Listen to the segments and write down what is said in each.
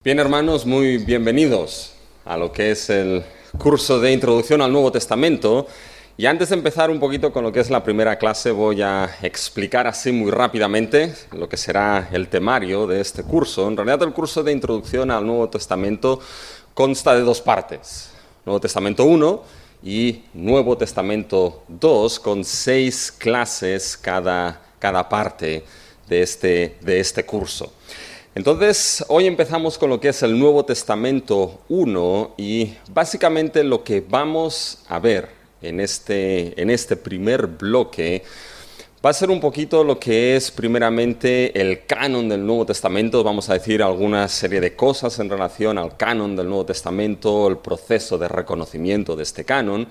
Bien, hermanos, muy bienvenidos a lo que es el curso de Introducción al Nuevo Testamento. Y antes de empezar un poquito con lo que es la primera clase, voy a explicar así muy rápidamente lo que será el temario de este curso. En realidad, el curso de Introducción al Nuevo Testamento consta de dos partes. Nuevo Testamento 1 y Nuevo Testamento 2, con 6 clases cada parte de este curso. Entonces, hoy empezamos con lo que es el Nuevo Testamento 1 y básicamente lo que vamos a ver en este primer bloque va a ser un poquito lo que es primeramente el canon del Nuevo Testamento. Vamos a decir alguna serie de cosas en relación al canon del Nuevo Testamento, el proceso de reconocimiento de este canon.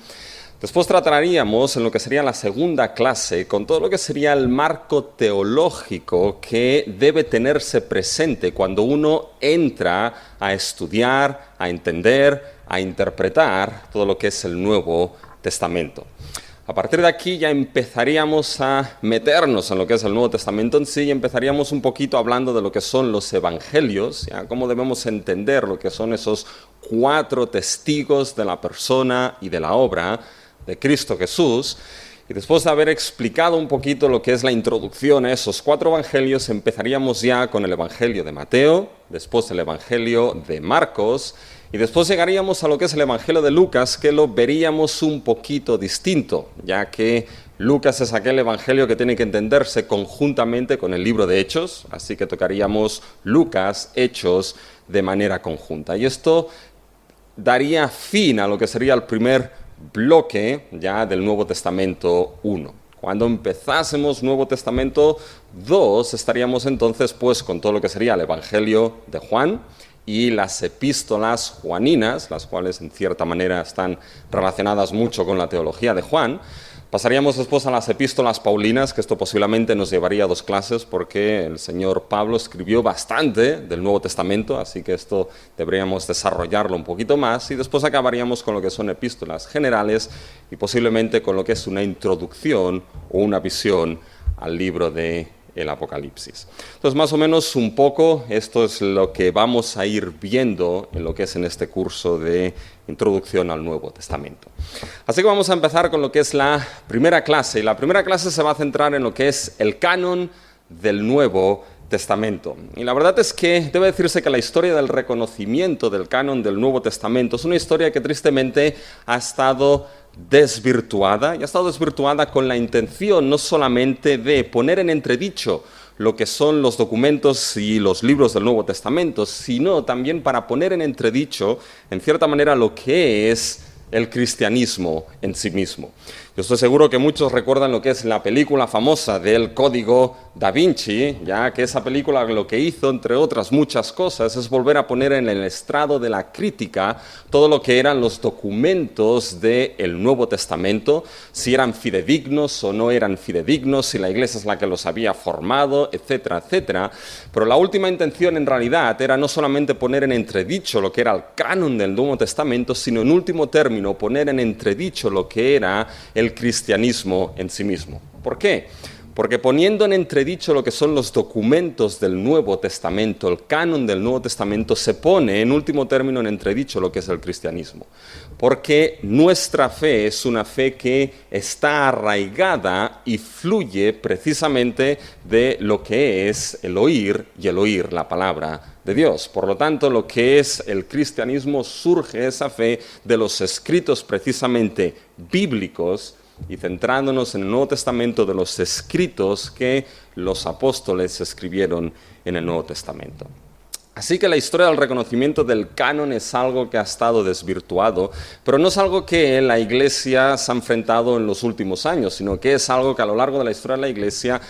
Después trataríamos en lo que sería la segunda clase con todo lo que sería el marco teológico que debe tenerse presente cuando uno entra a estudiar, a entender, a interpretar todo lo que es el Nuevo Testamento. A partir de aquí ya empezaríamos a meternos en lo que es el Nuevo Testamento en sí y empezaríamos un poquito hablando de lo que son los evangelios, ¿ya? Cómo debemos entender lo que son esos 4 testigos de la persona y de la obra de Cristo Jesús. Y después de haber explicado un poquito lo que es la introducción a esos 4 evangelios, empezaríamos ya con el evangelio de Mateo, después el evangelio de Marcos, y después llegaríamos a lo que es el evangelio de Lucas, que lo veríamos un poquito distinto, ya que Lucas es aquel evangelio que tiene que entenderse conjuntamente con el libro de Hechos, así que tocaríamos Lucas, Hechos, de manera conjunta. Y esto daría fin a lo que sería el primer bloque ya del Nuevo Testamento 1. Cuando empezásemos Nuevo Testamento 2, estaríamos entonces pues con todo lo que sería el Evangelio de Juan y las epístolas juaninas, las cuales en cierta manera están relacionadas mucho con la teología de Juan. Pasaríamos después a las epístolas paulinas, que esto posiblemente nos llevaría a 2 clases porque el señor Pablo escribió bastante del Nuevo Testamento, así que esto deberíamos desarrollarlo un poquito más, y después acabaríamos con lo que son epístolas generales y posiblemente con lo que es una introducción o una visión al libro de el Apocalipsis. Entonces, más o menos un poco, esto es lo que vamos a ir viendo en lo que es en este curso de Introducción al Nuevo Testamento. Así que vamos a empezar con lo que es la primera clase, y la primera clase se va a centrar en lo que es el canon del Nuevo Testamento. Y la verdad es que debe decirse que la historia del reconocimiento del canon del Nuevo Testamento es una historia que tristemente ha estado desvirtuada, y ha estado desvirtuada con la intención no solamente de poner en entredicho lo que son los documentos y los libros del Nuevo Testamento, sino también para poner en entredicho, en cierta manera, lo que es el cristianismo en sí mismo. Yo estoy seguro que muchos recuerdan lo que es la película famosa del Código Da Vinci, ya que esa película lo que hizo, entre otras muchas cosas, es volver a poner en el estrado de la crítica todo lo que eran los documentos del Nuevo Testamento, si eran fidedignos o no eran fidedignos, si la Iglesia es la que los había formado, etcétera, etcétera. Pero la última intención en realidad era no solamente poner en entredicho lo que era el canon del Nuevo Testamento, sino en último término poner en entredicho lo que era el cristianismo en sí mismo. ¿Por qué? Porque poniendo en entredicho lo que son los documentos del Nuevo Testamento, el canon del Nuevo Testamento, se pone en último término en entredicho lo que es el cristianismo. Porque nuestra fe es una fe que está arraigada y fluye precisamente de lo que es el oír y el oír la palabra de Dios. Por lo tanto, lo que es el cristianismo surge esa fe de los escritos precisamente bíblicos, y centrándonos en el Nuevo Testamento de los escritos que los apóstoles escribieron en el Nuevo Testamento. Así que la historia del reconocimiento del canon es algo que ha estado desvirtuado, pero no es algo que la Iglesia se ha enfrentado en los últimos años, sino que es algo que a lo largo de la historia de la Iglesia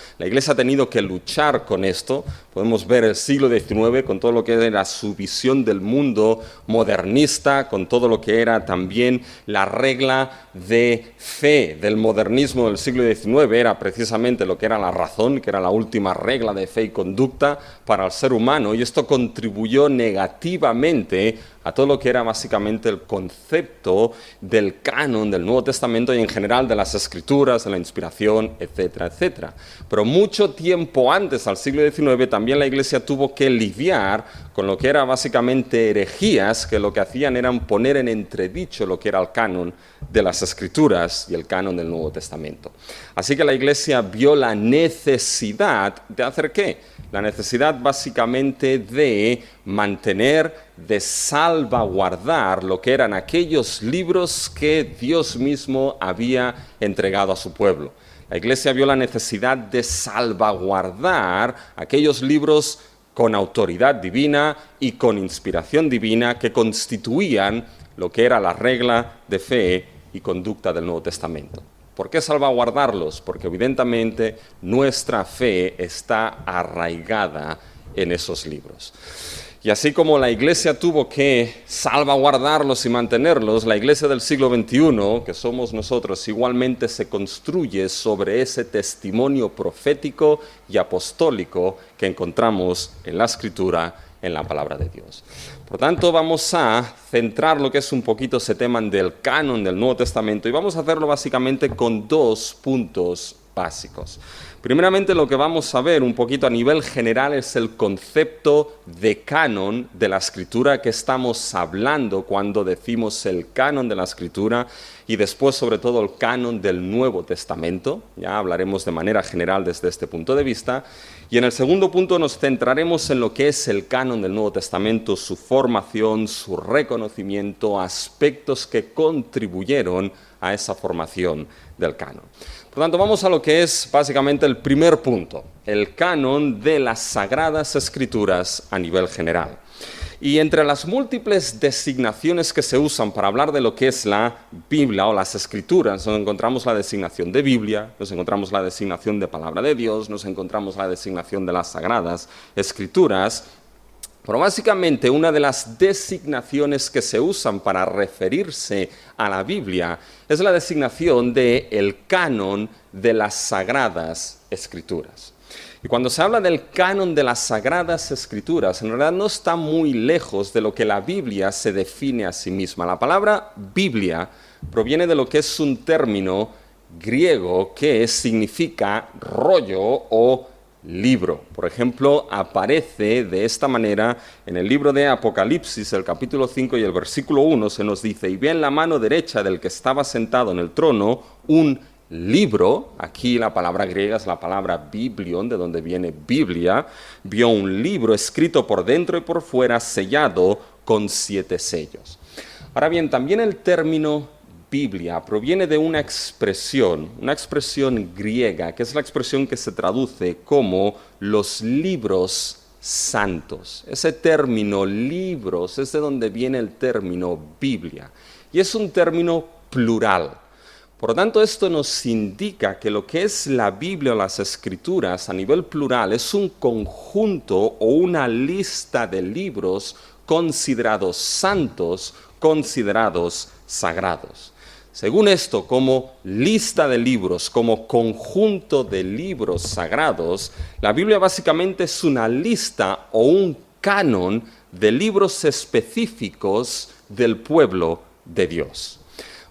ha tenido que luchar con esto. Podemos ver el siglo XIX con todo lo que era su visión del mundo modernista, con todo lo que era también la regla de fe del modernismo del siglo XIX, era precisamente lo que era la razón, que era la última regla de fe y conducta para el ser humano, y esto contribuyó negativamente a todo lo que era básicamente el concepto del canon del Nuevo Testamento y en general de las Escrituras, de la inspiración, etcétera, etcétera. Pero mucho tiempo antes, al siglo XIX, también la Iglesia tuvo que lidiar con lo que era básicamente herejías, que lo que hacían eran poner en entredicho lo que era el canon de las Escrituras y el canon del Nuevo Testamento. Así que la Iglesia vio la necesidad de hacer ¿qué? La necesidad básicamente de mantener, de salvaguardar lo que eran aquellos libros que Dios mismo había entregado a su pueblo. La Iglesia vio la necesidad de salvaguardar aquellos libros con autoridad divina y con inspiración divina que constituían lo que era la regla de fe y conducta del Nuevo Testamento. ¿Por qué salvaguardarlos? Porque evidentemente nuestra fe está arraigada en esos libros. Y así como la Iglesia tuvo que salvaguardarlos y mantenerlos, la Iglesia del siglo XXI, que somos nosotros, igualmente se construye sobre ese testimonio profético y apostólico que encontramos en la Escritura, en la palabra de Dios. Por tanto, vamos a centrar lo que es un poquito ese tema del canon del Nuevo Testamento y vamos a hacerlo básicamente con 2 puntos básicos. Primeramente, lo que vamos a ver un poquito a nivel general es el concepto de canon de la Escritura que estamos hablando cuando decimos el canon de la Escritura y después, sobre todo, el canon del Nuevo Testamento. Ya hablaremos de manera general desde este punto de vista. Y en el segundo punto nos centraremos en lo que es el canon del Nuevo Testamento, su formación, su reconocimiento, aspectos que contribuyeron a esa formación del canon. Por tanto, vamos a lo que es básicamente el primer punto, el canon de las Sagradas Escrituras a nivel general. Y entre las múltiples designaciones que se usan para hablar de lo que es la Biblia o las Escrituras, nos encontramos la designación de Biblia, nos encontramos la designación de Palabra de Dios, nos encontramos la designación de las Sagradas Escrituras. Pero básicamente una de las designaciones que se usan para referirse a la Biblia es la designación de el canon de las Sagradas Escrituras. Y cuando se habla del canon de las Sagradas Escrituras, en realidad no está muy lejos de lo que la Biblia se define a sí misma. La palabra Biblia proviene de lo que es un término griego que significa rollo o libro. Por ejemplo, aparece de esta manera en el libro de Apocalipsis, el capítulo 5 y el versículo 1, se nos dice: y vi en la mano derecha del que estaba sentado en el trono un libro. Aquí la palabra griega es la palabra biblion, de donde viene Biblia. Vio un libro escrito por dentro y por fuera, sellado con 7 sellos. Ahora bien, también el término Biblia proviene de una expresión griega, que es la expresión que se traduce como los libros santos. Ese término libros es de donde viene el término Biblia, y es un término plural. Por lo tanto, esto nos indica que lo que es la Biblia o las Escrituras a nivel plural es un conjunto o una lista de libros considerados santos, considerados sagrados. Según esto, como lista de libros, como conjunto de libros sagrados, la Biblia básicamente es una lista o un canon de libros específicos del pueblo de Dios.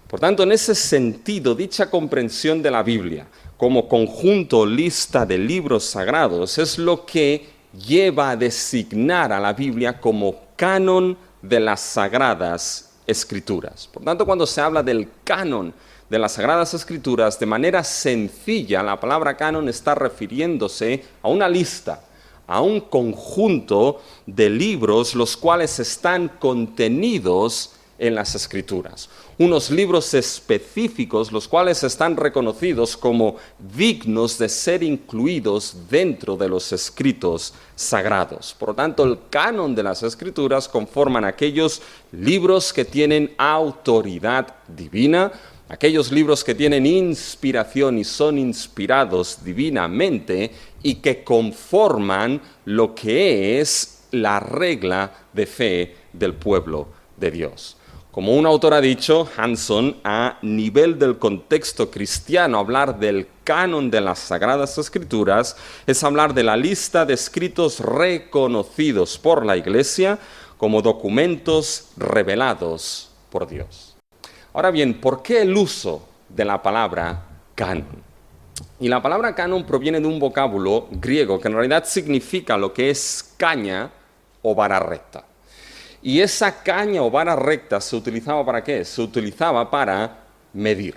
Por tanto, en ese sentido, dicha comprensión de la Biblia como conjunto o lista de libros sagrados es lo que lleva a designar a la Biblia como canon de las Sagradas Escrituras. Por tanto, cuando se habla del canon de las Sagradas Escrituras, de manera sencilla, la palabra canon está refiriéndose a una lista, a un conjunto de libros los cuales están contenidos en las Escrituras. Unos libros específicos los cuales están reconocidos como dignos de ser incluidos dentro de los escritos sagrados. Por lo tanto, el canon de las Escrituras conforman aquellos libros que tienen autoridad divina, aquellos libros que tienen inspiración y son inspirados divinamente y que conforman lo que es la regla de fe del pueblo de Dios. Como un autor ha dicho, Hanson, a nivel del contexto cristiano, hablar del canon de las Sagradas Escrituras es hablar de la lista de escritos reconocidos por la Iglesia como documentos revelados por Dios. Ahora bien, ¿por qué el uso de la palabra canon? Y la palabra canon proviene de un vocábulo griego que en realidad significa lo que es caña o vara recta. Y esa caña o vara recta se utilizaba ¿para qué? Se utilizaba para medir.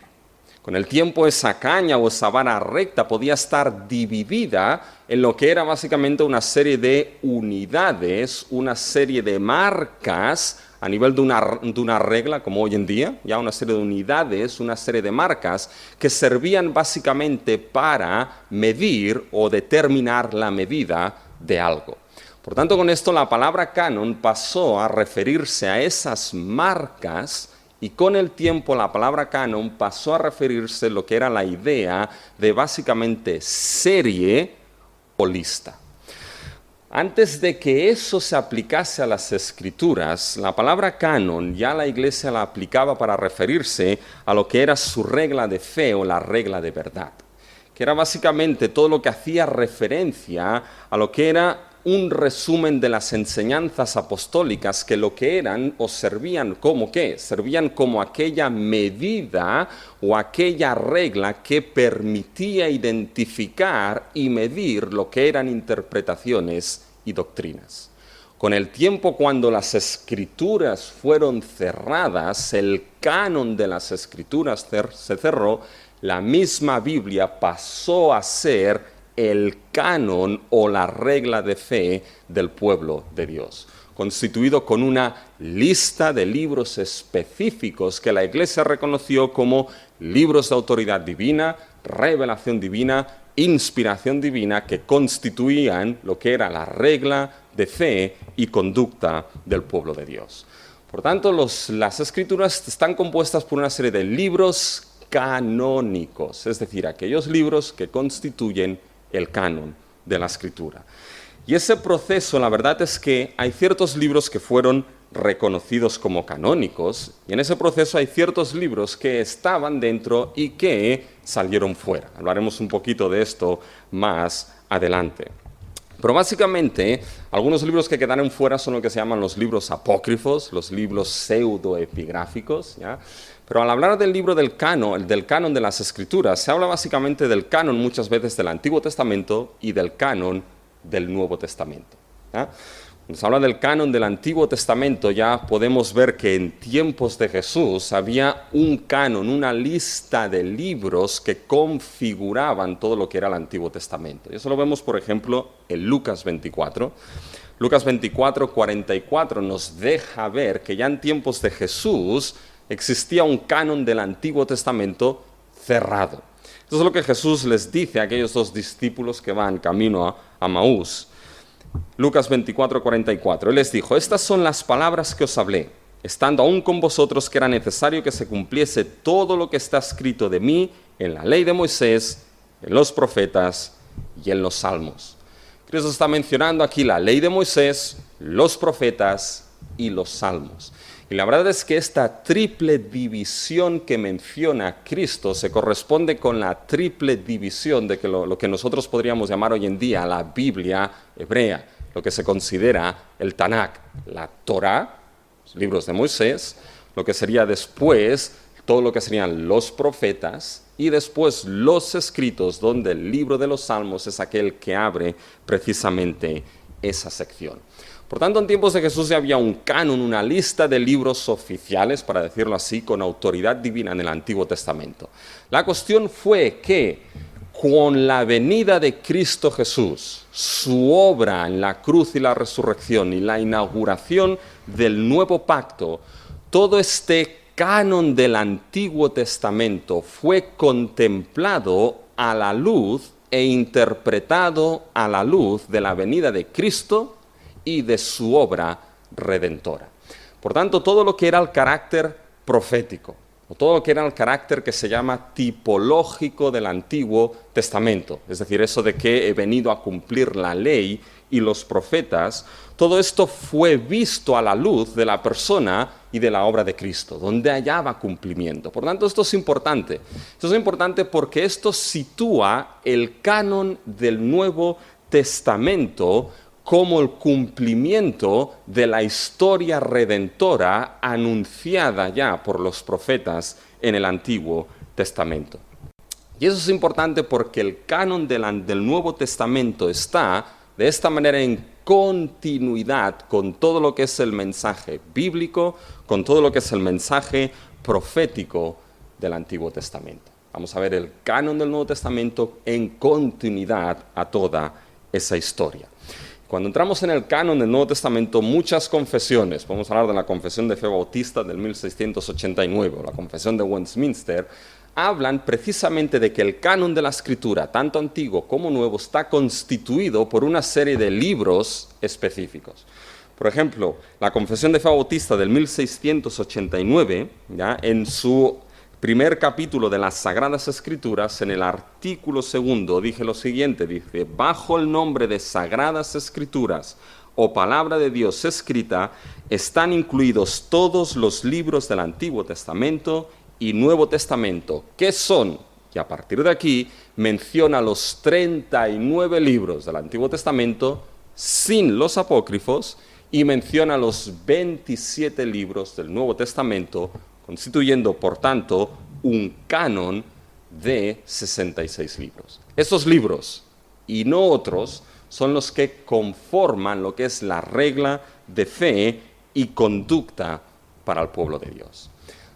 Con el tiempo esa caña o esa vara recta podía estar dividida en lo que era básicamente una serie de unidades, una serie de marcas a nivel de una regla, como hoy en día, ya una serie de unidades, una serie de marcas que servían básicamente para medir o determinar la medida de algo. Por tanto, con esto la palabra canon pasó a referirse a esas marcas y con el tiempo la palabra canon pasó a referirse a lo que era la idea de básicamente serie o lista. Antes de que eso se aplicase a las Escrituras, la palabra canon ya la Iglesia la aplicaba para referirse a lo que era su regla de fe o la regla de verdad, que era básicamente todo lo que hacía referencia a lo que era un resumen de las enseñanzas apostólicas, que lo que eran o servían como ¿qué? Servían como aquella medida o aquella regla que permitía identificar y medir lo que eran interpretaciones y doctrinas. Con el tiempo, cuando las Escrituras fueron cerradas, el canon de las Escrituras se cerró, la misma Biblia pasó a ser el canon o la regla de fe del pueblo de Dios, constituido con una lista de libros específicos que la Iglesia reconoció como libros de autoridad divina, revelación divina, inspiración divina, que constituían lo que era la regla de fe y conducta del pueblo de Dios. Por tanto, las Escrituras están compuestas por una serie de libros canónicos, es decir, aquellos libros que constituyen el canon de la Escritura. Y ese proceso, la verdad es que hay ciertos libros que fueron reconocidos como canónicos, y en ese proceso hay ciertos libros que estaban dentro y que salieron fuera. Hablaremos un poquito de esto más adelante. Pero básicamente, algunos libros que quedaron fuera son lo que se llaman los libros apócrifos, los libros pseudoepigráficos, ¿ya? Pero al hablar del libro del canon de las Escrituras, se habla básicamente del canon muchas veces del Antiguo Testamento y del canon del Nuevo Testamento, ¿ya? Cuando se habla del canon del Antiguo Testamento, ya podemos ver que en tiempos de Jesús había un canon, una lista de libros que configuraban todo lo que era el Antiguo Testamento. Y eso lo vemos, por ejemplo, en Lucas 24. Lucas 24, 44 nos deja ver que ya en tiempos de Jesús existía un canon del Antiguo Testamento cerrado. Eso es lo que Jesús les dice a aquellos dos discípulos que van camino a Maús. Lucas 24, 44. Él les dijo: estas son las palabras que os hablé, estando aún con vosotros, que era necesario que se cumpliese todo lo que está escrito de mí en la ley de Moisés, en los profetas y en los salmos. Cristo está mencionando aquí la ley de Moisés, los profetas y los salmos. Y la verdad es que esta triple división que menciona Cristo se corresponde con la triple división de que lo que nosotros podríamos llamar hoy en día la Biblia hebrea, lo que se considera el Tanakh, la Torá, los libros de Moisés, lo que sería después todo lo que serían los profetas y después los escritos, donde el libro de los Salmos es aquel que abre precisamente esa sección. Por tanto, en tiempos de Jesús ya había un canon, una lista de libros oficiales, para decirlo así, con autoridad divina en el Antiguo Testamento. La cuestión fue que con la venida de Cristo Jesús, su obra en la cruz y la resurrección y la inauguración del nuevo pacto, todo este canon del Antiguo Testamento fue contemplado a la luz e interpretado a la luz de la venida de Cristo y de su obra redentora. Por tanto, todo lo que era el carácter profético, o todo lo que era el carácter que se llama tipológico del Antiguo Testamento, es decir, eso de que he venido a cumplir la ley y los profetas, todo esto fue visto a la luz de la persona y de la obra de Cristo, donde hallaba cumplimiento. Por tanto, esto es importante. Esto es importante porque esto sitúa el canon del Nuevo Testamento como el cumplimiento de la historia redentora anunciada ya por los profetas en el Antiguo Testamento. Y eso es importante porque el canon del Nuevo Testamento está de esta manera en continuidad con todo lo que es el mensaje bíblico, con todo lo que es el mensaje profético del Antiguo Testamento. Vamos a ver el canon del Nuevo Testamento en continuidad a toda esa historia. Cuando entramos en el canon del Nuevo Testamento, muchas confesiones, podemos hablar de la Confesión de Fe Bautista del 1689, o la Confesión de Westminster, hablan precisamente de que el canon de la Escritura, tanto antiguo como nuevo, está constituido por una serie de libros específicos. Por ejemplo, la Confesión de Fe Bautista del 1689, ¿ya?, en su primer capítulo de las Sagradas Escrituras, en el artículo 2, dije lo siguiente, dice, bajo el nombre de Sagradas Escrituras o Palabra de Dios escrita, están incluidos todos los libros del Antiguo Testamento y Nuevo Testamento, que son, y a partir de aquí, menciona los 39 libros del Antiguo Testamento sin los apócrifos y menciona los 27 libros del Nuevo Testamento, constituyendo, por tanto, un canon de 66 libros. Estos libros, y no otros, son los que conforman lo que es la regla de fe y conducta para el pueblo de Dios.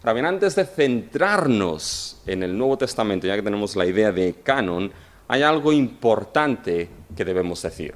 Ahora bien, antes de centrarnos en el Nuevo Testamento, ya que tenemos la idea de canon, hay algo importante que debemos decir.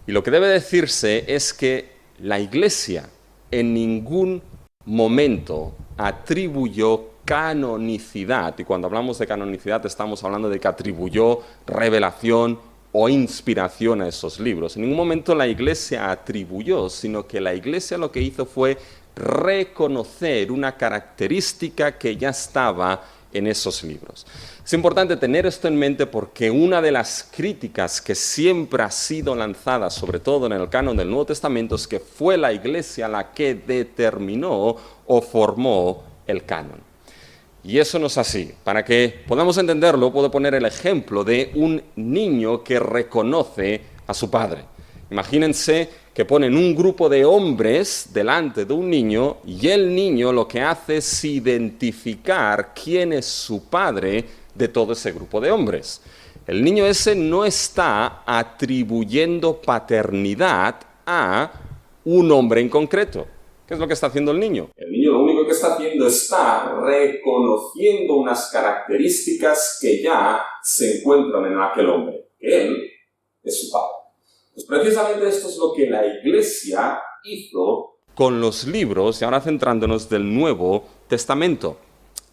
Y lo que debe decirse es que la Iglesia en ningún momento atribuyó canonicidad, y cuando hablamos de canonicidad estamos hablando de que atribuyó revelación o inspiración a esos libros. En ningún momento la Iglesia atribuyó, sino que la Iglesia lo que hizo fue reconocer una característica que ya estaba en esos libros. Es importante tener esto en mente porque una de las críticas que siempre ha sido lanzada, sobre todo en el canon del Nuevo Testamento, es que fue la Iglesia la que determinó o formó el canon. Y eso no es así. Para que podamos entenderlo, puedo poner el ejemplo de un niño que reconoce a su padre. Imagínense que ponen un grupo de hombres delante de un niño y el niño lo que hace es identificar quién es su padre de todo ese grupo de hombres. El niño ese no está atribuyendo paternidad a un hombre en concreto. ¿Qué es lo que está haciendo el niño? El niño lo único que está haciendo está reconociendo unas características que ya se encuentran en aquel hombre, que él es su padre. Pues precisamente esto es lo que la Iglesia hizo con los libros, y ahora centrándonos del Nuevo Testamento.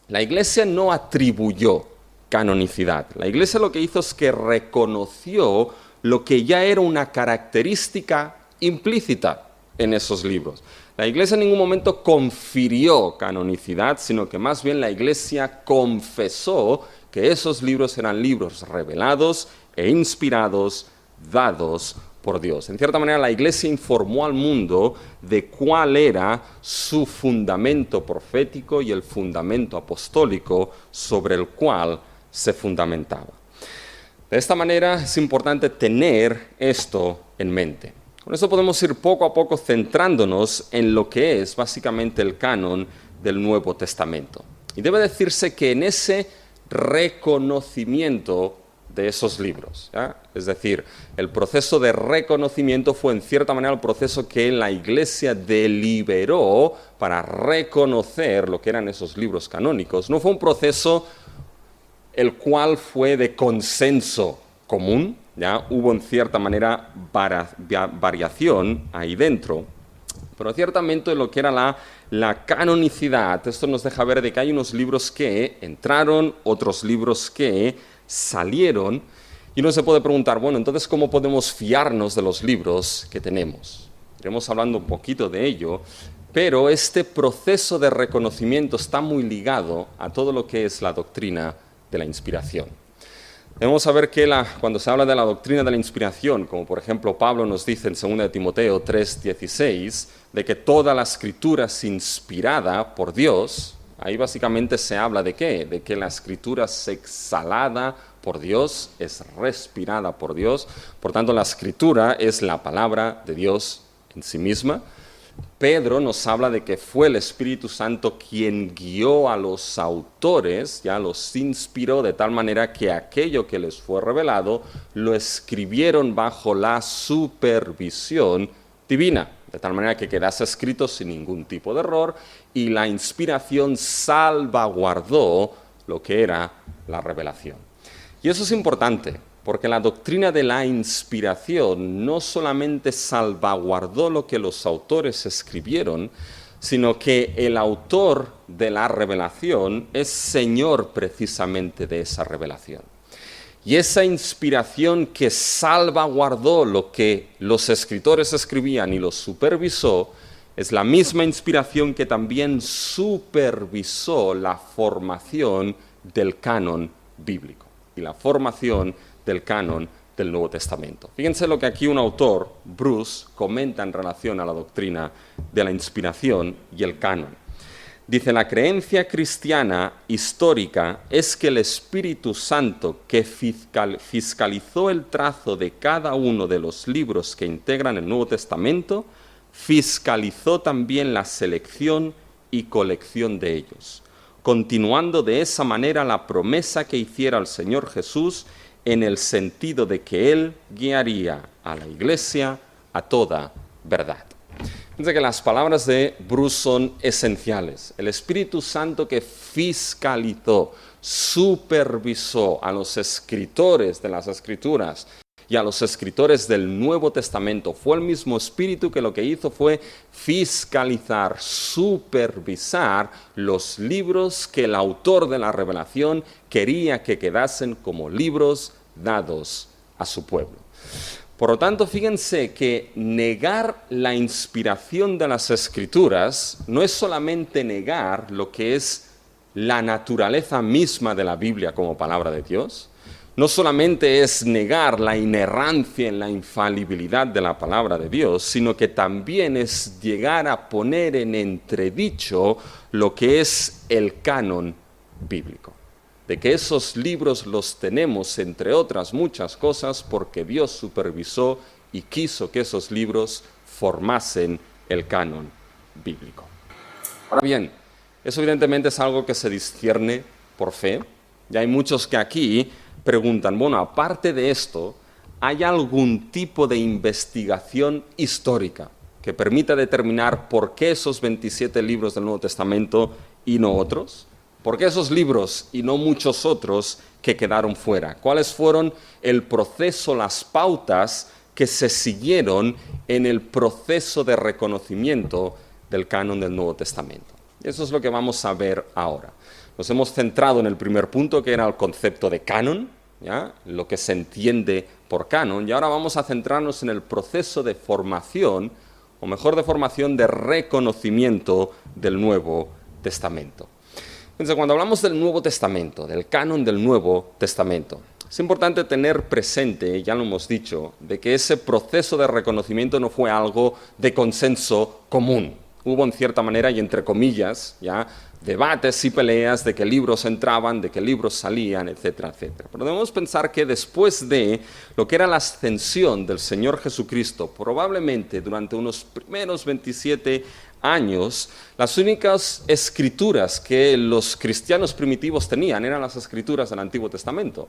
La Iglesia no atribuyó canonicidad. La Iglesia lo que hizo es que reconoció lo que ya era una característica implícita en esos libros. La Iglesia en ningún momento confirió canonicidad, sino que más bien la Iglesia confesó que esos libros eran libros revelados e inspirados, dados por Dios. En cierta manera, la Iglesia informó al mundo de cuál era su fundamento profético y el fundamento apostólico sobre el cual se fundamentaba. De esta manera, es importante tener esto en mente. Con eso podemos ir poco a poco centrándonos en lo que es básicamente el canon del Nuevo Testamento. Y debe decirse que en ese reconocimiento de esos libros, ¿ya? Es decir, el proceso de reconocimiento fue en cierta manera el proceso que la Iglesia deliberó para reconocer lo que eran esos libros canónicos. No fue un proceso el cual fue de consenso común, ¿ya? Hubo en cierta manera variación ahí dentro, pero ciertamente lo que era la canonicidad, esto nos deja ver de que hay unos libros que entraron, otros libros que salieron, y uno se puede preguntar, bueno, entonces, ¿cómo podemos fiarnos de los libros que tenemos? Iremos hablando un poquito de ello, pero este proceso de reconocimiento está muy ligado a todo lo que es la doctrina de la inspiración. Debemos saber que cuando se habla de la doctrina de la inspiración, como por ejemplo Pablo nos dice en 2 de Timoteo 3:16, de que toda la Escritura es inspirada por Dios, ahí básicamente se habla de ¿qué? De que la Escritura es exhalada por Dios, es respirada por Dios. Por tanto, la Escritura es la palabra de Dios en sí misma. Pedro nos habla de que fue el Espíritu Santo quien guió a los autores, ya los inspiró de tal manera que aquello que les fue revelado lo escribieron bajo la supervisión divina, de tal manera que quedase escrito sin ningún tipo de error, y la inspiración salvaguardó lo que era la revelación. Y eso es importante, porque la doctrina de la inspiración no solamente salvaguardó lo que los autores escribieron, sino que el autor de la revelación es Señor precisamente de esa revelación. Y esa inspiración que salvaguardó lo que los escritores escribían y lo supervisó, es la misma inspiración que también supervisó la formación del canon bíblico y la formación del canon del Nuevo Testamento. Fíjense lo que aquí un autor, Bruce, comenta en relación a la doctrina de la inspiración y el canon. Dice, la creencia cristiana histórica es que el Espíritu Santo que fiscalizó el trazo de cada uno de los libros que integran el Nuevo Testamento, fiscalizó también la selección y colección de ellos, continuando de esa manera la promesa que hiciera el Señor Jesús en el sentido de que Él guiaría a la Iglesia a toda verdad. Fíjense que las palabras de Bruce son esenciales. El Espíritu Santo que fiscalizó, supervisó a los escritores de las Escrituras y a los escritores del Nuevo Testamento. Fue el mismo Espíritu que lo que hizo fue fiscalizar, supervisar los libros que el autor de la revelación quería que quedasen como libros dados a su pueblo. Por lo tanto, fíjense que negar la inspiración de las Escrituras no es solamente negar lo que es la naturaleza misma de la Biblia como palabra de Dios, no solamente es negar la inerrancia en la infalibilidad de la palabra de Dios, sino que también es llegar a poner en entredicho lo que es el canon bíblico. De que esos libros los tenemos, entre otras muchas cosas, porque Dios supervisó y quiso que esos libros formasen el canon bíblico. Ahora bien, eso evidentemente es algo que se discierne por fe, y hay muchos que aquí preguntan, bueno, aparte de esto, ¿hay algún tipo de investigación histórica que permita determinar por qué esos 27 libros del Nuevo Testamento y no otros? ¿Por qué esos libros y no muchos otros que quedaron fuera? ¿Cuáles fueron el proceso, las pautas que se siguieron en el proceso de reconocimiento del canon del Nuevo Testamento? Eso es lo que vamos a ver ahora. Nos hemos centrado en el primer punto, que era el concepto de canon, ¿ya? Lo que se entiende por canon, y ahora vamos a centrarnos en el proceso de formación, o mejor de formación, de reconocimiento del Nuevo Testamento. Entonces, cuando hablamos del Nuevo Testamento, del canon del Nuevo Testamento, es importante tener presente, ya lo hemos dicho, de que ese proceso de reconocimiento no fue algo de consenso común. Hubo en cierta manera, y entre comillas, ya debates y peleas de qué libros entraban, de qué libros salían, etcétera, etcétera. Pero debemos pensar que después de lo que era la ascensión del Señor Jesucristo, probablemente durante unos primeros 27 años, las únicas escrituras que los cristianos primitivos tenían eran las escrituras del Antiguo Testamento.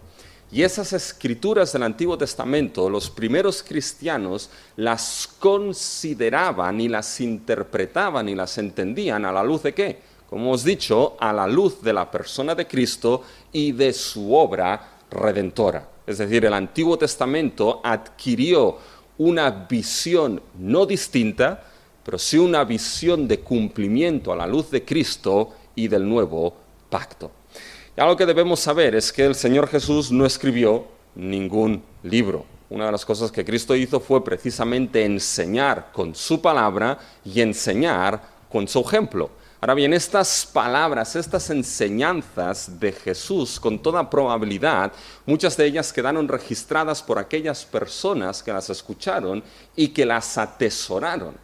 Y esas escrituras del Antiguo Testamento, los primeros cristianos las consideraban y las interpretaban y las entendían a la luz de ¿qué? Como hemos dicho, a la luz de la persona de Cristo y de su obra redentora. Es decir, el Antiguo Testamento adquirió una visión no distinta, pero sí una visión de cumplimiento a la luz de Cristo y del nuevo pacto. Y algo que debemos saber es que el Señor Jesús no escribió ningún libro. Una de las cosas que Cristo hizo fue precisamente enseñar con su palabra y enseñar con su ejemplo. Ahora bien, estas palabras, estas enseñanzas de Jesús, con toda probabilidad, muchas de ellas quedaron registradas por aquellas personas que las escucharon y que las atesoraron.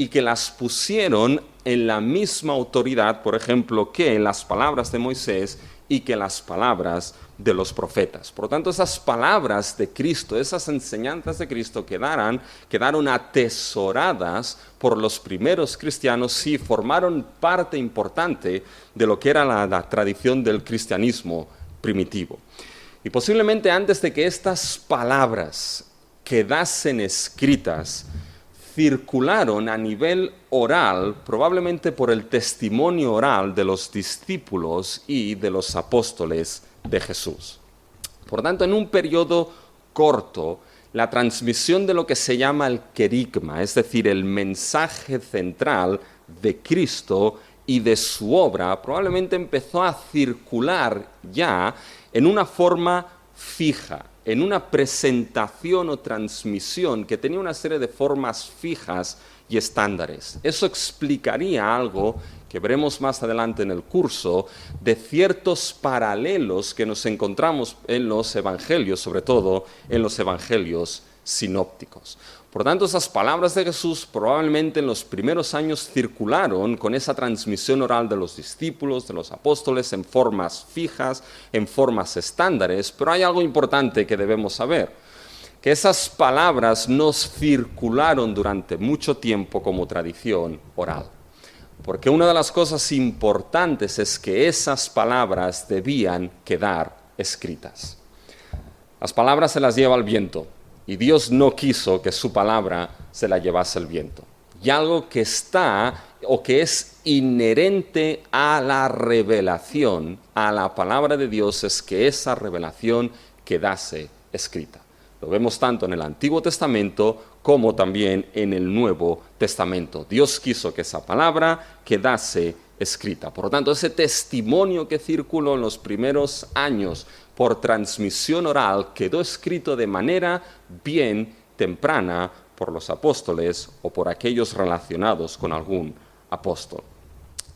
y que las pusieron en la misma autoridad, por ejemplo, que las palabras de Moisés y que las palabras de los profetas. Por lo tanto, esas palabras de Cristo, esas enseñanzas de Cristo quedaron atesoradas por los primeros cristianos y formaron parte importante de lo que era la tradición del cristianismo primitivo. Y posiblemente antes de que estas palabras quedasen escritas, circularon a nivel oral, probablemente por el testimonio oral de los discípulos y de los apóstoles de Jesús. Por tanto, en un periodo corto, la transmisión de lo que se llama el querigma, es decir, el mensaje central de Cristo y de su obra, probablemente empezó a circular ya en una forma fija, en una presentación o transmisión que tenía una serie de formas fijas y estándares. Eso explicaría algo que veremos más adelante en el curso, de ciertos paralelos que nos encontramos en los evangelios, sobre todo en los evangelios sinópticos. Por tanto, esas palabras de Jesús probablemente en los primeros años circularon con esa transmisión oral de los discípulos, de los apóstoles, en formas fijas, en formas estándares, pero hay algo importante que debemos saber, que esas palabras no circularon durante mucho tiempo como tradición oral. Porque una de las cosas importantes es que esas palabras debían quedar escritas. Las palabras se las lleva el viento. Y Dios no quiso que su palabra se la llevase el viento. Y algo que está o que es inherente a la revelación, a la palabra de Dios, es que esa revelación quedase escrita. Lo vemos tanto en el Antiguo Testamento como también en el Nuevo Testamento. Dios quiso que esa palabra quedase escrita. Por lo tanto, ese testimonio que circuló en los primeros años por transmisión oral quedó escrito de manera bien temprana por los apóstoles o por aquellos relacionados con algún apóstol.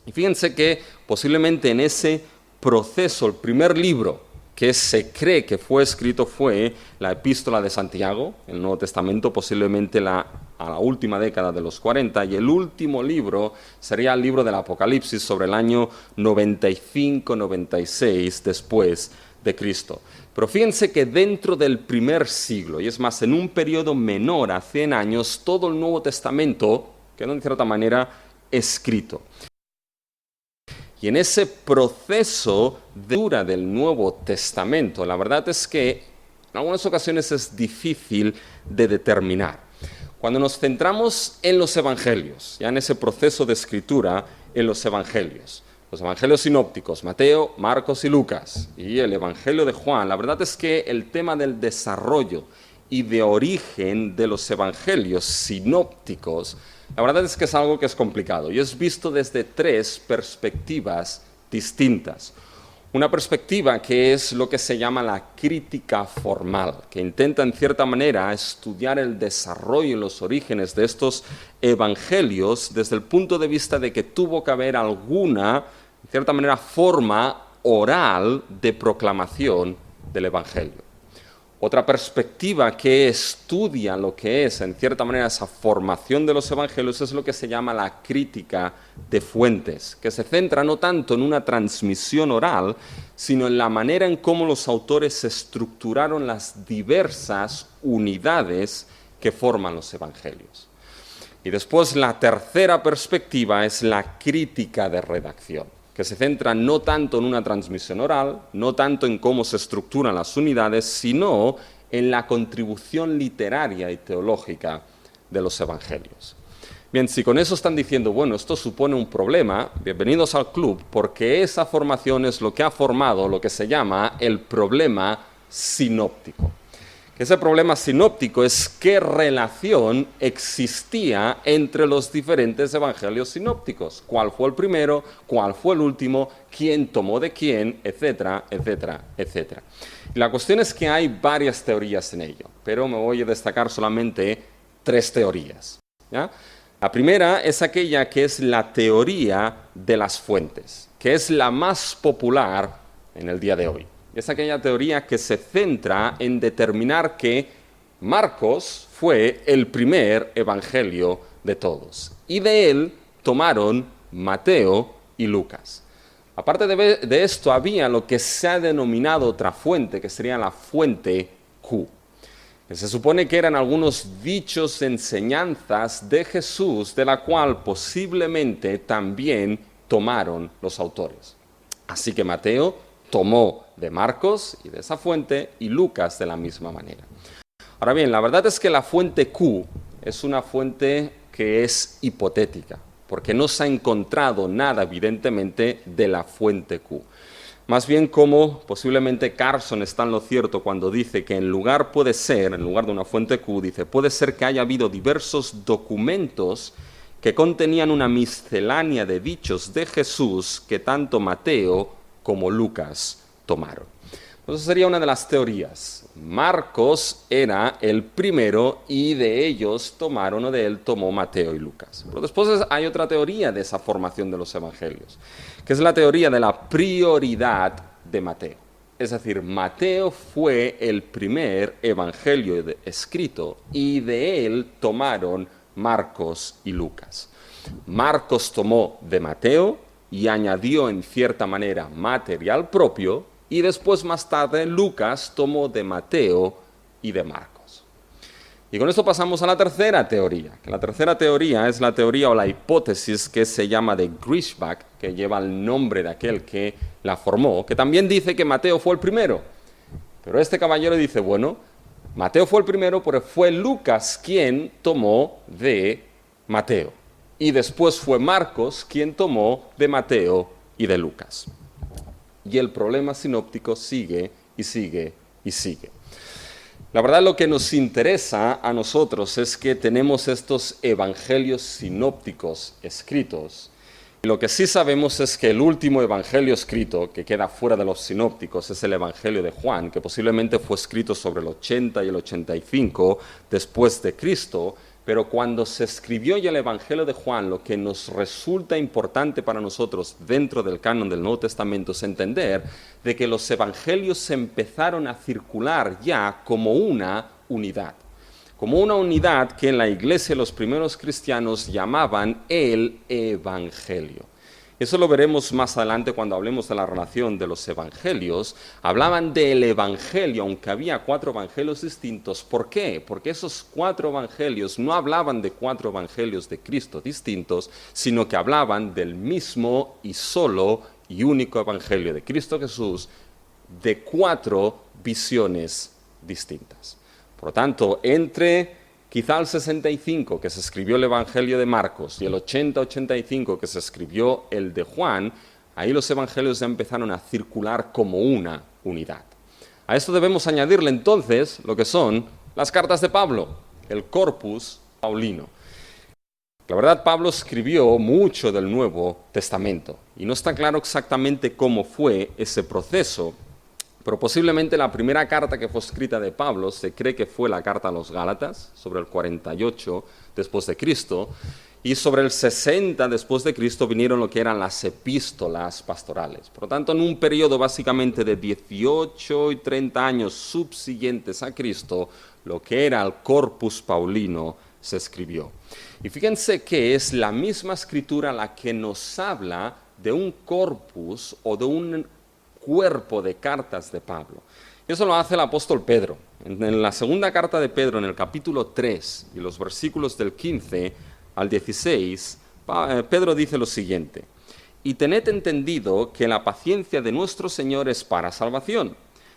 Y fíjense que posiblemente en ese proceso, el primer libro que se cree que fue escrito fue la Epístola de Santiago, el Nuevo Testamento, posiblemente a la última década de los 40, y el último libro sería el libro del Apocalipsis sobre el año 95-96 después de Cristo. Pero fíjense que dentro del primer siglo, y es más, en un periodo menor a 100 años, todo el Nuevo Testamento quedó en cierta manera escrito. Y en ese proceso de lectura del Nuevo Testamento, la verdad es que en algunas ocasiones es difícil de determinar. Cuando nos centramos en los evangelios, ya en ese proceso de escritura en los evangelios sinópticos, Mateo, Marcos y Lucas, y el evangelio de Juan, la verdad es que el tema del desarrollo y de origen de los evangelios sinópticos, la verdad es que es algo que es complicado y es visto desde tres perspectivas distintas. Una perspectiva que es lo que se llama la crítica formal, que intenta en cierta manera estudiar el desarrollo y los orígenes de estos evangelios desde el punto de vista de que tuvo que haber alguna, en cierta manera, forma oral de proclamación del evangelio. Otra perspectiva que estudia lo que es, en cierta manera, esa formación de los evangelios es lo que se llama la crítica de fuentes, que se centra no tanto en una transmisión oral, sino en la manera en cómo los autores estructuraron las diversas unidades que forman los evangelios. Y después la tercera perspectiva es la crítica de redacción, que se centra no tanto en una transmisión oral, no tanto en cómo se estructuran las unidades, sino en la contribución literaria y teológica de los evangelios. Bien, si con eso están diciendo, bueno, esto supone un problema, bienvenidos al club, porque esa formación es lo que ha formado lo que se llama el problema sinóptico. Ese problema sinóptico es qué relación existía entre los diferentes evangelios sinópticos. ¿Cuál fue el primero? ¿Cuál fue el último? ¿Quién tomó de quién? Etcétera, etcétera, etcétera. Y la cuestión es que hay varias teorías en ello, pero me voy a destacar solamente tres teorías, ¿ya? La primera es aquella que es la teoría de las fuentes, que es la más popular en el día de hoy. Es aquella teoría que se centra en determinar que Marcos fue el primer evangelio de todos. Y de él tomaron Mateo y Lucas. Aparte de esto, había lo que se ha denominado otra fuente, que sería la fuente Q. Que se supone que eran algunos dichos, enseñanzas de Jesús, de la cual posiblemente también tomaron los autores. Así que Mateo tomó de Marcos y de esa fuente, y Lucas de la misma manera. Ahora bien, la verdad es que la fuente Q es una fuente que es hipotética, porque no se ha encontrado nada, evidentemente, de la fuente Q. Más bien como posiblemente Carson está en lo cierto cuando dice que en lugar de una fuente Q, dice, puede ser que haya habido diversos documentos que contenían una miscelánea de dichos de Jesús que tanto Mateo como Lucas tomaron. Esa sería una de las teorías. Marcos era el primero y de ellos tomó Mateo y Lucas. Pero después hay otra teoría de esa formación de los evangelios, que es la teoría de la prioridad de Mateo. Es decir, Mateo fue el primer evangelio escrito y de él tomaron Marcos y Lucas. Marcos tomó de Mateo y añadió en cierta manera material propio, y después más tarde Lucas tomó de Mateo y de Marcos. Y con esto pasamos a la tercera teoría, que la tercera teoría es la teoría o la hipótesis que se llama de Griesbach, que lleva el nombre de aquel que la formó, que también dice que Mateo fue el primero. Pero este caballero dice, bueno, Mateo fue el primero, pero fue Lucas quien tomó de Mateo. Y después fue Marcos quien tomó de Mateo y de Lucas. Y el problema sinóptico sigue y sigue y sigue. La verdad, lo que nos interesa a nosotros es que tenemos estos evangelios sinópticos escritos. Y lo que sí sabemos es que el último evangelio escrito, que queda fuera de los sinópticos, es el evangelio de Juan, que posiblemente fue escrito sobre el 80 y el 85 después de Cristo. Pero cuando se escribió ya el Evangelio de Juan, lo que nos resulta importante para nosotros dentro del canon del Nuevo Testamento es entender de que los evangelios empezaron a circular ya como una unidad que en la iglesia los primeros cristianos llamaban el Evangelio. Eso lo veremos más adelante cuando hablemos de la relación de los evangelios. Hablaban del evangelio, aunque había 4 evangelios distintos. ¿Por qué? Porque esos 4 evangelios no hablaban de 4 evangelios de Cristo distintos, sino que hablaban del mismo y solo y único evangelio de Cristo Jesús, de 4 visiones distintas. Por lo tanto, entre quizá el 65 que se escribió el Evangelio de Marcos y el 80-85 que se escribió el de Juan, ahí los evangelios ya empezaron a circular como una unidad. A esto debemos añadirle entonces lo que son las cartas de Pablo, el corpus paulino. La verdad, Pablo escribió mucho del Nuevo Testamento y no está claro exactamente cómo fue ese proceso. Pero posiblemente la primera carta que fue escrita de Pablo se cree que fue la carta a los Gálatas, sobre el 48 después de Cristo, y sobre el 60 después de Cristo vinieron lo que eran las epístolas pastorales. Por lo tanto, en un periodo básicamente de 18 y 30 años subsiguientes a Cristo, lo que era el corpus paulino se escribió. Y fíjense que es la misma escritura la que nos habla de un corpus o de un cuerpo de cartas de Pablo. Y eso lo hace el apóstol Pedro. En la segunda carta de Pedro, en el capítulo 3, y los versículos del 15 al 16, Pedro dice lo siguiente: «Y tened entendido que la paciencia de nuestro Señor es para salvación,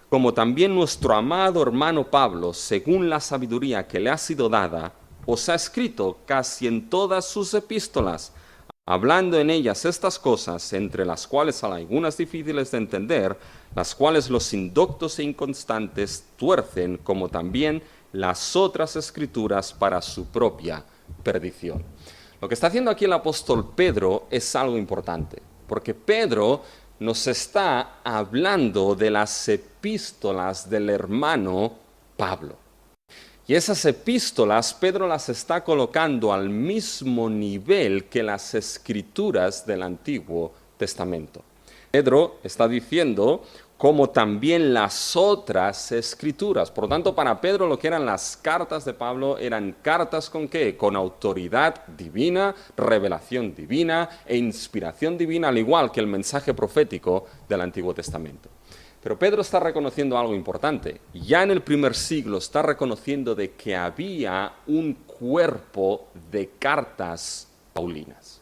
como también nuestro amado hermano Pablo, según la sabiduría que le ha sido dada, os ha escrito casi en todas sus epístolas, hablando en ellas estas cosas, entre las cuales hay algunas difíciles de entender, las cuales los indoctos e inconstantes tuercen, como también las otras escrituras para su propia perdición». Lo que está haciendo aquí el apóstol Pedro es algo importante, porque Pedro nos está hablando de las epístolas del hermano Pablo. Y esas epístolas Pedro las está colocando al mismo nivel que las escrituras del Antiguo Testamento. Pedro está diciendo como también las otras escrituras. Por lo tanto, para Pedro lo que eran las cartas de Pablo eran cartas ¿con qué? Con autoridad divina, revelación divina e inspiración divina, al igual que el mensaje profético del Antiguo Testamento. Pero Pedro está reconociendo algo importante. Ya en el primer siglo está reconociendo de que había un cuerpo de cartas paulinas.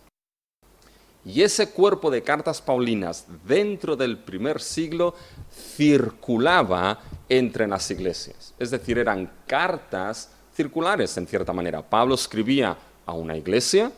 Y ese cuerpo de cartas paulinas dentro del primer siglo circulaba entre las iglesias. Es decir, eran cartas circulares en cierta manera. Pablo escribía a una iglesia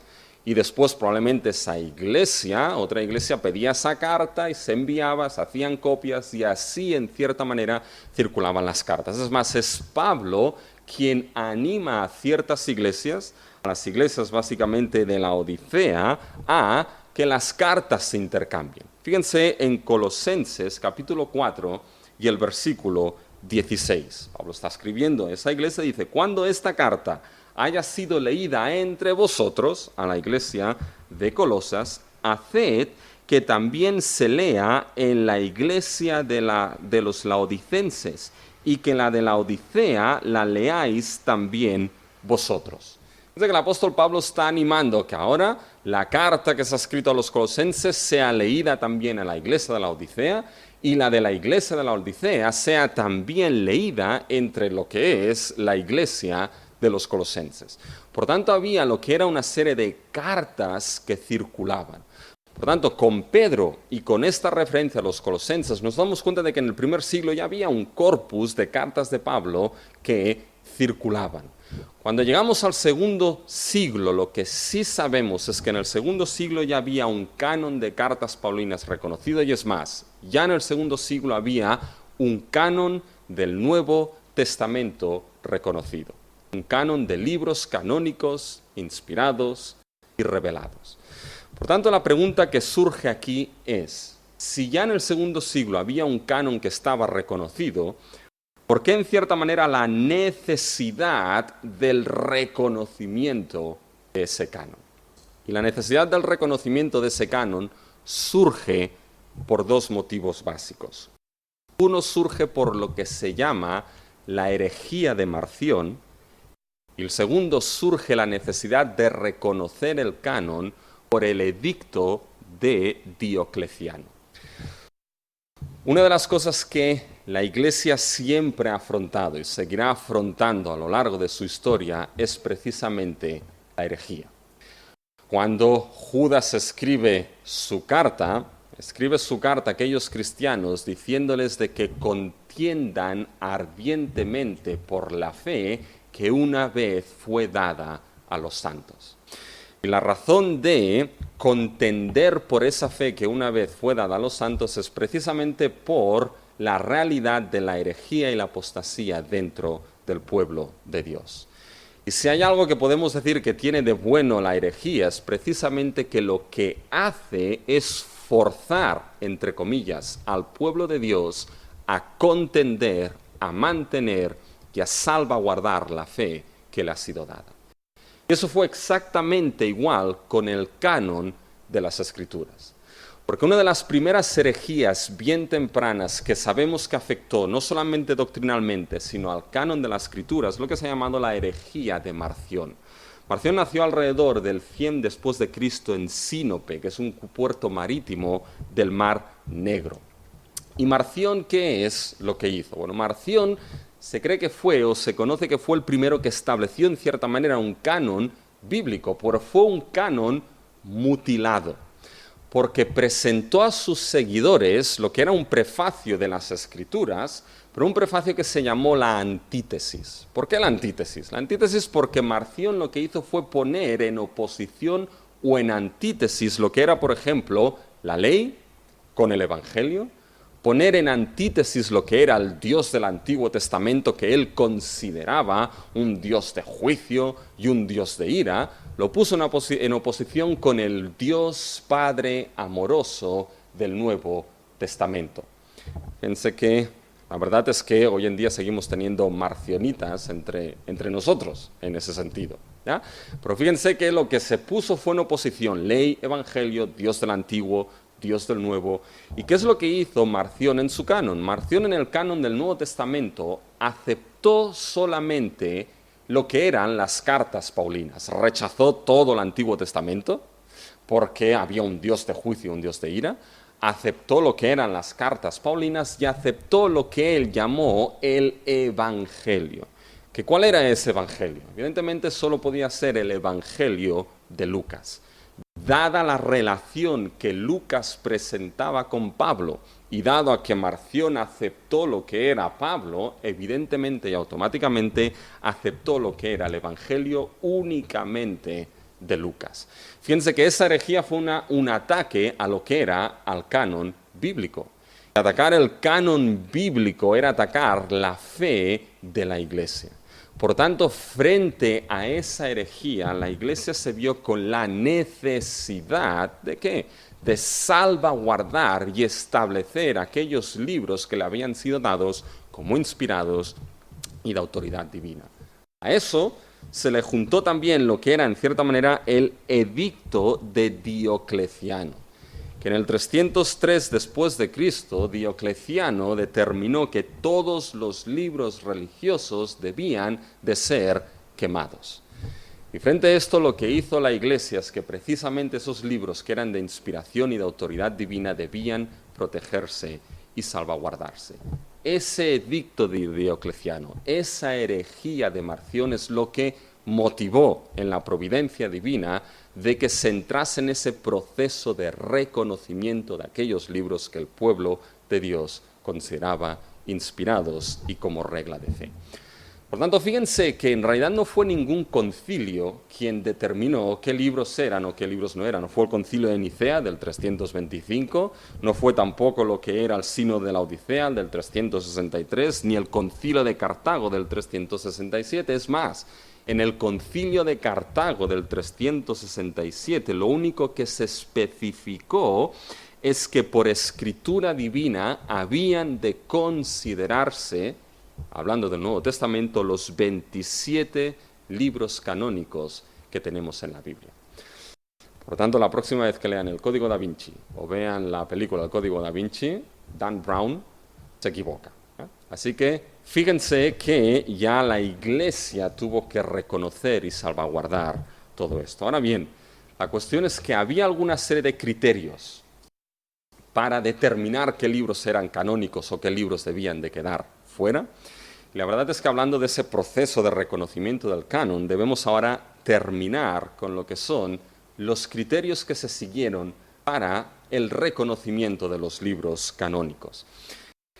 y después probablemente esa iglesia, otra iglesia pedía esa carta y se enviaba, se hacían copias y así en cierta manera circulaban las cartas. Es más, es Pablo quien anima a ciertas iglesias, a las iglesias básicamente de la Odisea, a que las cartas se intercambien. Fíjense en Colosenses capítulo 4 y el versículo 16. Pablo está escribiendo a esa iglesia y dice, cuando esta carta haya sido leída entre vosotros, a la iglesia de Colosas, haced que también se lea en la iglesia de los laodicenses y que la de la Odisea la leáis también vosotros. Es que el apóstol Pablo está animando que ahora la carta que se ha escrito a los colosenses sea leída también a la iglesia de la Odisea y la de la iglesia de la Odisea sea también leída entre lo que es la iglesia de los colosenses. Por tanto, había lo que era una serie de cartas que circulaban. Por tanto, con Pedro y con esta referencia a los colosenses, nos damos cuenta de que en el primer siglo ya había un corpus de cartas de Pablo que circulaban. Cuando llegamos al segundo siglo, lo que sí sabemos es que en el segundo siglo ya había un canon de cartas paulinas reconocido y es más, ya en el segundo siglo había un canon del Nuevo Testamento reconocido. Un canon de libros canónicos, inspirados y revelados. Por tanto, la pregunta que surge aquí es, si ya en el segundo siglo había un canon que estaba reconocido, ¿por qué en cierta manera la necesidad del reconocimiento de ese canon? Y la necesidad del reconocimiento de ese canon surge por dos motivos básicos. Uno surge por lo que se llama la herejía de Marción, y el segundo surge la necesidad de reconocer el canon por el edicto de Diocleciano. Una de las cosas que la Iglesia siempre ha afrontado y seguirá afrontando a lo largo de su historia es precisamente la herejía. Cuando Judas escribe su carta a aquellos cristianos diciéndoles de que contiendan ardientemente por la fe que una vez fue dada a los santos. Y la razón de contender por esa fe que una vez fue dada a los santos es precisamente por la realidad de la herejía y la apostasía dentro del pueblo de Dios. Y si hay algo que podemos decir que tiene de bueno la herejía es precisamente que lo que hace es forzar, entre comillas, al pueblo de Dios a contender, a mantener y a salvaguardar la fe que le ha sido dada. Y eso fue exactamente igual con el canon de las Escrituras. Porque una de las primeras herejías bien tempranas que sabemos que afectó no solamente doctrinalmente, sino al canon de las Escrituras, es lo que se ha llamado la herejía de Marción. Marción nació alrededor del 100 después de Cristo en Sinope, que es un puerto marítimo del Mar Negro. ¿Y Marción qué es lo que hizo? Bueno, Marción se cree que fue, o se conoce que fue el primero que estableció en cierta manera un canon bíblico, pero fue un canon mutilado, porque presentó a sus seguidores lo que era un prefacio de las Escrituras, pero un prefacio que se llamó la antítesis. ¿Por qué la antítesis? La antítesis porque Marción lo que hizo fue poner en oposición o en antítesis lo que era, por ejemplo, la ley con el Evangelio, poner en antítesis lo que era el Dios del Antiguo Testamento, que él consideraba un Dios de juicio y un Dios de ira, lo puso en oposición con el Dios Padre amoroso del Nuevo Testamento. Fíjense que la verdad es que hoy en día seguimos teniendo marcionitas entre nosotros en ese sentido, ¿ya? Pero fíjense que lo que se puso fue en oposición, ley, evangelio, Dios del Antiguo Dios del Nuevo. ¿Y qué es lo que hizo Marción en su canon? Marción en el canon del Nuevo Testamento aceptó solamente lo que eran las cartas paulinas. Rechazó todo el Antiguo Testamento porque había un Dios de juicio, un Dios de ira. Aceptó lo que eran las cartas paulinas y aceptó lo que él llamó el Evangelio. ¿Que cuál era ese Evangelio? Evidentemente solo podía ser el Evangelio de Lucas. Dada la relación que Lucas presentaba con Pablo y dado a que Marción aceptó lo que era Pablo, evidentemente y automáticamente aceptó lo que era el Evangelio únicamente de Lucas. Fíjense que esa herejía fue un ataque a lo que era al canon bíblico. Atacar el canon bíblico era atacar la fe de la Iglesia. Por tanto, frente a esa herejía, la Iglesia se vio con la necesidad ¿de qué? De salvaguardar y establecer aquellos libros que le habían sido dados como inspirados y de autoridad divina. A eso se le juntó también lo que era, en cierta manera, el edicto de Diocleciano, que en el 303 después de Cristo, Diocleciano determinó que todos los libros religiosos debían de ser quemados. Y frente a esto, lo que hizo la Iglesia es que precisamente esos libros que eran de inspiración y de autoridad divina debían protegerse y salvaguardarse. Ese edicto de Diocleciano, esa herejía de Marción es lo que motivó en la providencia divina de que se entrase en ese proceso de reconocimiento de aquellos libros que el pueblo de Dios consideraba inspirados y como regla de fe. Por tanto, fíjense que en realidad no fue ningún concilio quien determinó qué libros eran o qué libros no eran. No fue el concilio de Nicea del 325, no fue tampoco lo que era el Sínodo de la Odisea del 363, ni el concilio de Cartago del 367. Es más, en el concilio de Cartago del 367, lo único que se especificó es que por escritura divina habían de considerarse, hablando del Nuevo Testamento, los 27 libros canónicos que tenemos en la Biblia. Por tanto, la próxima vez que lean el Código Da Vinci o vean la película El Código Da Vinci, Dan Brown se equivoca. Así que fíjense que ya la Iglesia tuvo que reconocer y salvaguardar todo esto. Ahora bien, la cuestión es que había alguna serie de criterios para determinar qué libros eran canónicos o qué libros debían de quedar fuera. Y la verdad es que hablando de ese proceso de reconocimiento del canon, debemos ahora terminar con lo que son los criterios que se siguieron para el reconocimiento de los libros canónicos.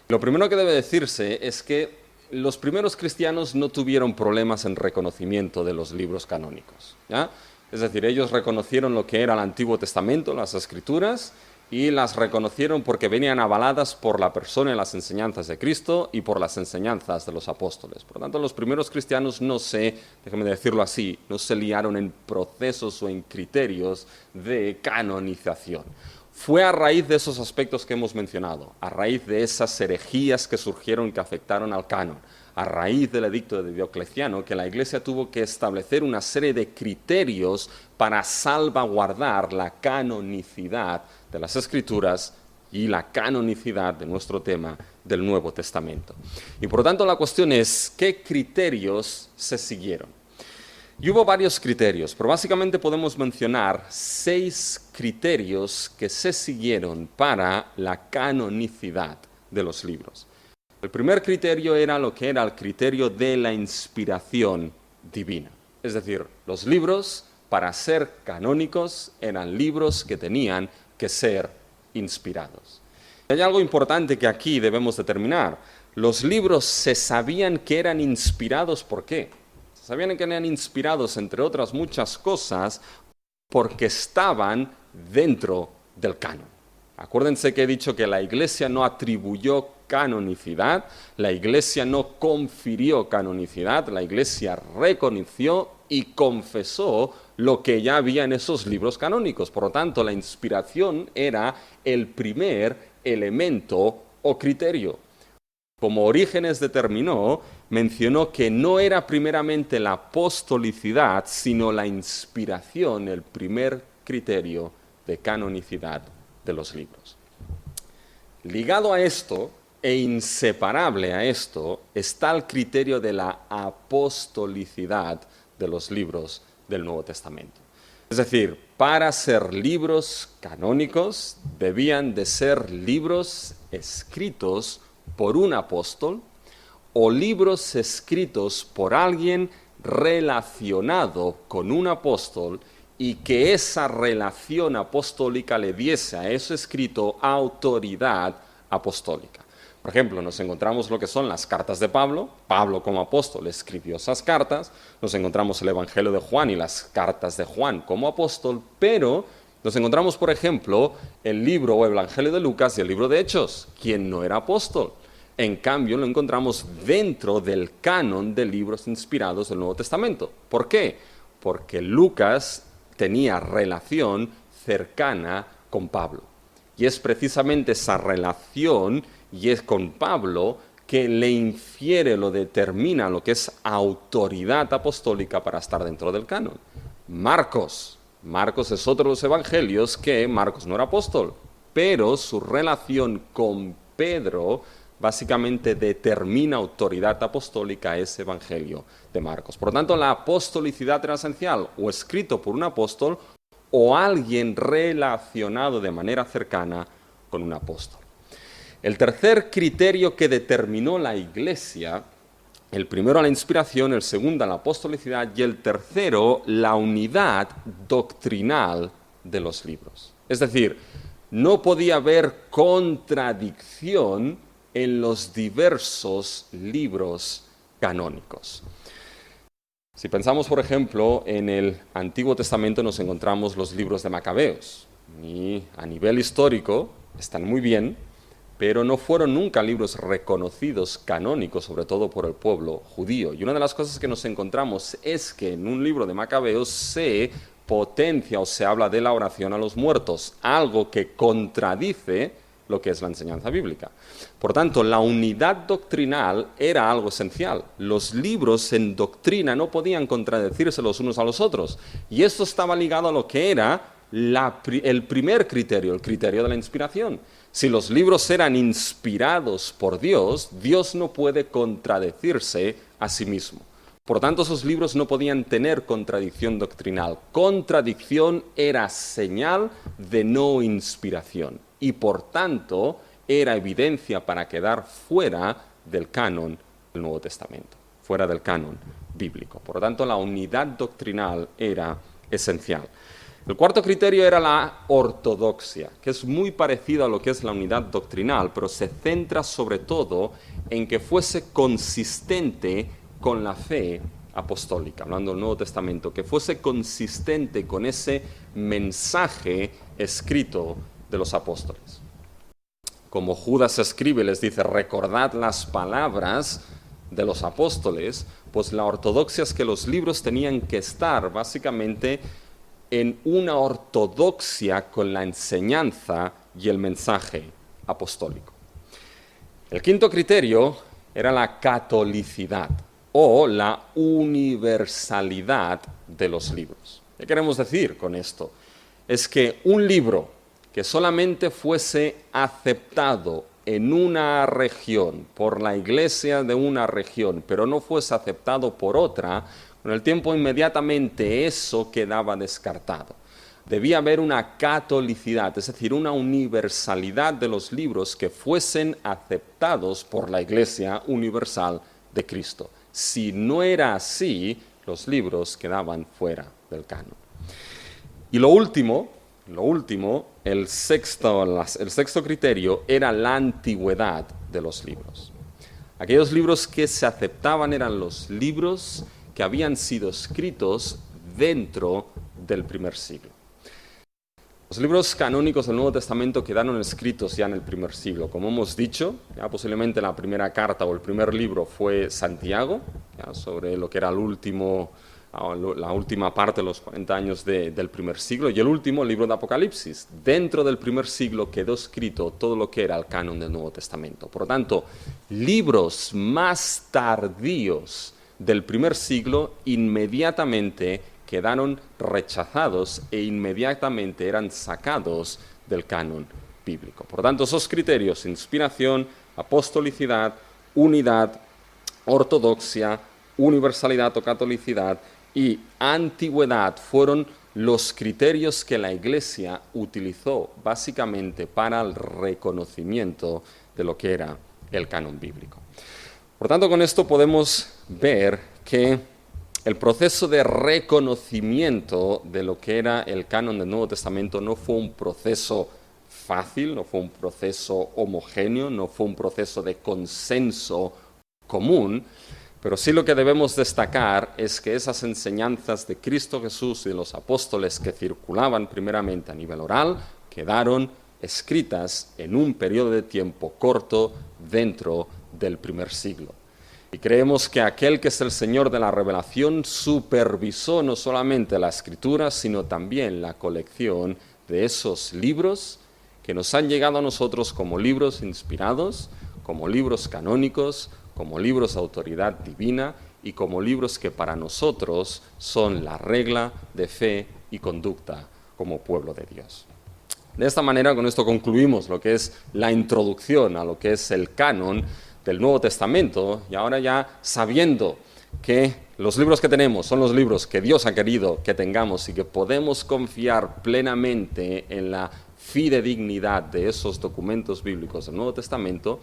Lo primero que debe decirse es que los primeros cristianos no tuvieron problemas en reconocimiento de los libros canónicos, ¿ya? Es decir, ellos reconocieron lo que era el Antiguo Testamento, las Escrituras, y las reconocieron porque venían avaladas por la persona y las enseñanzas de Cristo y por las enseñanzas de los apóstoles. Por lo tanto, los primeros cristianos déjenme decirlo así, no se liaron en procesos o en criterios de canonización. Fue a raíz de esos aspectos que hemos mencionado, a raíz de esas herejías que surgieron que afectaron al canon, a raíz del edicto de Diocleciano, que la Iglesia tuvo que establecer una serie de criterios para salvaguardar la canonicidad de las Escrituras y la canonicidad de nuestro tema del Nuevo Testamento. Y por lo tanto la cuestión es, ¿qué criterios se siguieron? Y hubo varios criterios, pero básicamente podemos mencionar 6 criterios que se siguieron para la canonicidad de los libros. El primer criterio era lo que era el criterio de la inspiración divina. Es decir, los libros, para ser canónicos, eran libros que tenían que ser inspirados. Hay algo importante que aquí debemos determinar. Los libros se sabían que eran inspirados, ¿por qué? Se sabían que eran inspirados, entre otras muchas cosas, porque estaban dentro del canon. Acuérdense que he dicho que la Iglesia no atribuyó canonicidad, la Iglesia no confirió canonicidad, la Iglesia reconoció y confesó lo que ya había en esos libros canónicos. Por lo tanto, la inspiración era el primer elemento o criterio. Como Orígenes determinó, mencionó que no era primeramente la apostolicidad, sino la inspiración, el primer criterio de canonicidad de los libros. Ligado a esto, e inseparable a esto, está el criterio de la apostolicidad de los libros del Nuevo Testamento. Es decir, para ser libros canónicos, debían de ser libros escritos por un apóstol o libros escritos por alguien relacionado con un apóstol y que esa relación apostólica le diese a ese escrito autoridad apostólica. Por ejemplo, nos encontramos lo que son las cartas de Pablo. Pablo como apóstol escribió esas cartas. Nos encontramos el Evangelio de Juan y las cartas de Juan como apóstol, pero nos encontramos, por ejemplo, el libro o Evangelio de Lucas y el libro de Hechos, quien no era apóstol. En cambio, lo encontramos dentro del canon de libros inspirados del Nuevo Testamento. ¿Por qué? Porque Lucas tenía relación cercana con Pablo. Y es precisamente esa relación, y es con Pablo, que le infiere, lo determina lo que es autoridad apostólica para estar dentro del canon. Marcos es otro de los evangelios que Marcos no era apóstol, pero su relación con Pedro básicamente determina autoridad apostólica a ese evangelio de Marcos. Por lo tanto, la apostolicidad era esencial, o escrito por un apóstol, o alguien relacionado de manera cercana con un apóstol. El tercer criterio que determinó la Iglesia, el primero la inspiración, el segundo la apostolicidad y el tercero la unidad doctrinal de los libros. Es decir, no podía haber contradicción en los diversos libros canónicos. Si pensamos, por ejemplo, en el Antiguo Testamento nos encontramos los libros de Macabeos. Y a nivel histórico están muy bien, pero no fueron nunca libros reconocidos canónicos, sobre todo por el pueblo judío. Y una de las cosas que nos encontramos es que en un libro de Macabeos se potencia o se habla de la oración a los muertos, algo que contradice lo que es la enseñanza bíblica. Por tanto, la unidad doctrinal era algo esencial. Los libros en doctrina no podían contradecirse los unos a los otros. Y esto estaba ligado a lo que era el primer criterio, el criterio de la inspiración. Si los libros eran inspirados por Dios, Dios no puede contradecirse a sí mismo. Por tanto, esos libros no podían tener contradicción doctrinal. Contradicción era señal de no inspiración. Y por tanto era evidencia para quedar fuera del canon del Nuevo Testamento, fuera del canon bíblico. Por lo tanto, la unidad doctrinal era esencial. El cuarto criterio era la ortodoxia, que es muy parecido a lo que es la unidad doctrinal, pero se centra sobre todo en que fuese consistente con la fe apostólica, hablando del Nuevo Testamento, que fuese consistente con ese mensaje escrito de los apóstoles. Como Judas escribe y les dice, recordad las palabras de los apóstoles, pues la ortodoxia es que los libros tenían que estar básicamente en una ortodoxia con la enseñanza y el mensaje apostólico. El quinto criterio era la catolicidad o la universalidad de los libros. ¿Qué queremos decir con esto? Es que un libro que solamente fuese aceptado en una región, por la iglesia de una región, pero no fuese aceptado por otra, con el tiempo inmediatamente eso quedaba descartado. Debía haber una catolicidad, es decir, una universalidad de los libros que fuesen aceptados por la Iglesia universal de Cristo. Si no era así, los libros quedaban fuera del canon. Y lo último, el sexto criterio era la antigüedad de los libros. Aquellos libros que se aceptaban eran los libros que habían sido escritos dentro del primer siglo. Los libros canónicos del Nuevo Testamento quedaron escritos ya en el primer siglo. Como hemos dicho, ya posiblemente la primera carta o el primer libro fue Santiago, ya sobre lo que era la última parte de los 40 años del primer siglo, y el último, el libro de Apocalipsis. Dentro del primer siglo quedó escrito todo lo que era el canon del Nuevo Testamento. Por lo tanto, libros más tardíos del primer siglo inmediatamente quedaron rechazados e inmediatamente eran sacados del canon bíblico. Por tanto, esos criterios, inspiración, apostolicidad, unidad, ortodoxia, universalidad o catolicidad y antigüedad fueron los criterios que la Iglesia utilizó básicamente para el reconocimiento de lo que era el canon bíblico. Por tanto, con esto podemos ver que el proceso de reconocimiento de lo que era el canon del Nuevo Testamento no fue un proceso fácil, no fue un proceso homogéneo, no fue un proceso de consenso común, pero sí lo que debemos destacar es que esas enseñanzas de Cristo Jesús y de los apóstoles que circulaban primeramente a nivel oral quedaron escritas en un periodo de tiempo corto dentro del primer siglo. Y creemos que aquel que es el Señor de la revelación supervisó no solamente la escritura, sino también la colección de esos libros que nos han llegado a nosotros como libros inspirados, como libros canónicos, como libros de autoridad divina y como libros que para nosotros son la regla de fe y conducta como pueblo de Dios. De esta manera, con esto concluimos lo que es la introducción a lo que es el canon del Nuevo Testamento, y ahora ya sabiendo que los libros que tenemos son los libros que Dios ha querido que tengamos y que podemos confiar plenamente en la fidedignidad de esos documentos bíblicos del Nuevo Testamento,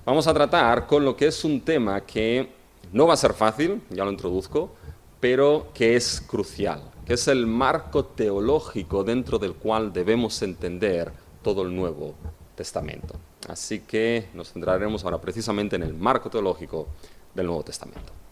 vamos a tratar con lo que es un tema que no va a ser fácil, ya lo introduzco, pero que es crucial, que es el marco teológico dentro del cual debemos entender todo el Nuevo Testamento. Así que nos centraremos ahora precisamente en el marco teológico del Nuevo Testamento.